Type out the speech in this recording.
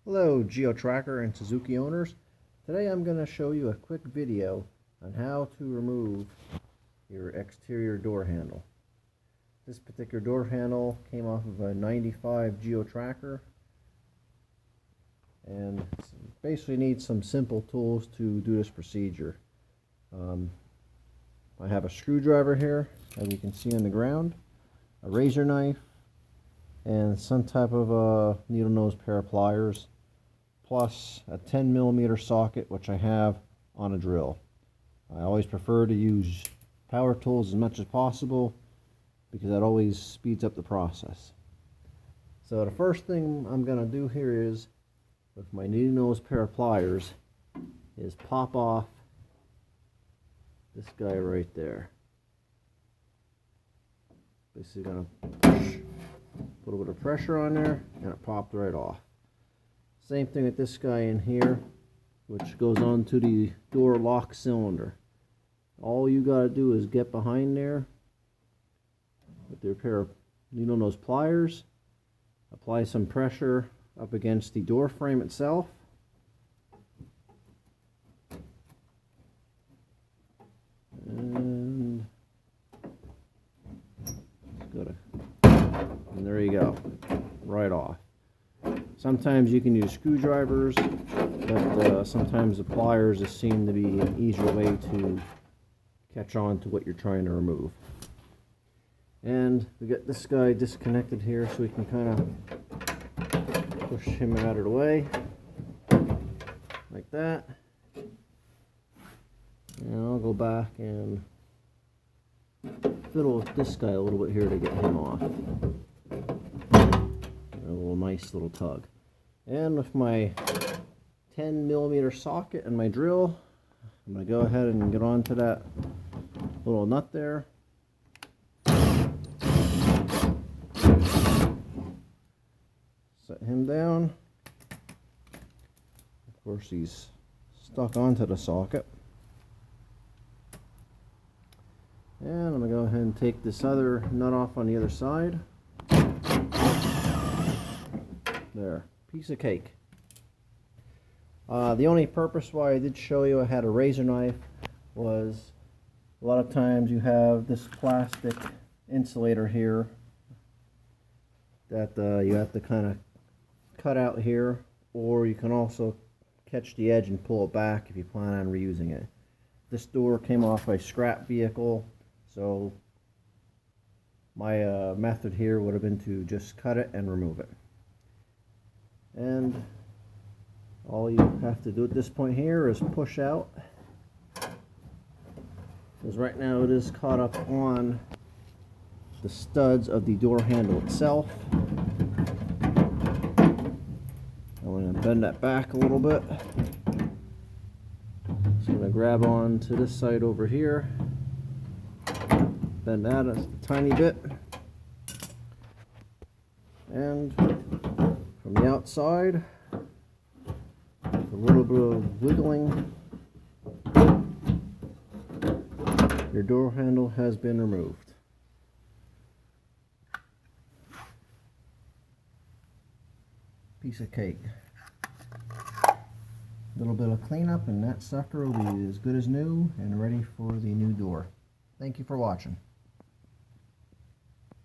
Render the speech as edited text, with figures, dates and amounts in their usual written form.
Hello Geo Tracker and Suzuki owners. Today I'm going to show you a quick video on how to remove your exterior door handle. This particular door handle came off of a 95 Geo Tracker and basically needs some simple tools to do this procedure. I have a screwdriver here, as you can see on the ground, a razor knife, and some type of a needle nose pair of pliers, plus a 10mm socket, which I have on a drill. I always prefer to use power tools as much as possible because that always speeds up the process. So the first thing I'm going to do here is, with my needle nose pair of pliers, is pop off this guy right there. Basically going to push, put a little bit of pressure on there, and it popped right off. Same thing with this guy in here, which goes onto the door lock cylinder. All you got to do is get behind there with your pair of needle nose pliers, apply some pressure up against the door frame itself, and there you go, right off. Sometimes you can use screwdrivers, but sometimes the pliers just seem to be an easier way to catch on to what you're trying to remove. And we got this guy disconnected here, so we can kind of push him out of the way, like that. And I'll go back and fiddle with this guy a little bit here to get him off. A little nice little tug. And with my 10mm socket and my drill, I'm going to go ahead and get onto that little nut there. Set him down. Of course, he's stuck onto the socket. And I'm going to go ahead and take this other nut off on the other side. There, piece of cake. The only purpose why I did show you I had a razor knife was a lot of times you have this plastic insulator here that you have to kind of cut out here, or you can also catch the edge and pull it back if you plan on reusing it. This door came off a scrap vehicle, so my method here would have been to just cut it and remove it. And all you have to do at this point here is push out, because right now it is caught up on the studs of the door handle itself. I'm going to bend that back a little bit. So I'm going to grab on to this side over here, bend that a tiny bit, and from the outside, with a little bit of wiggling, your door handle has been removed. Piece of cake. A little bit of cleanup and that sucker will be as good as new and ready for the new door. Thank you for watching.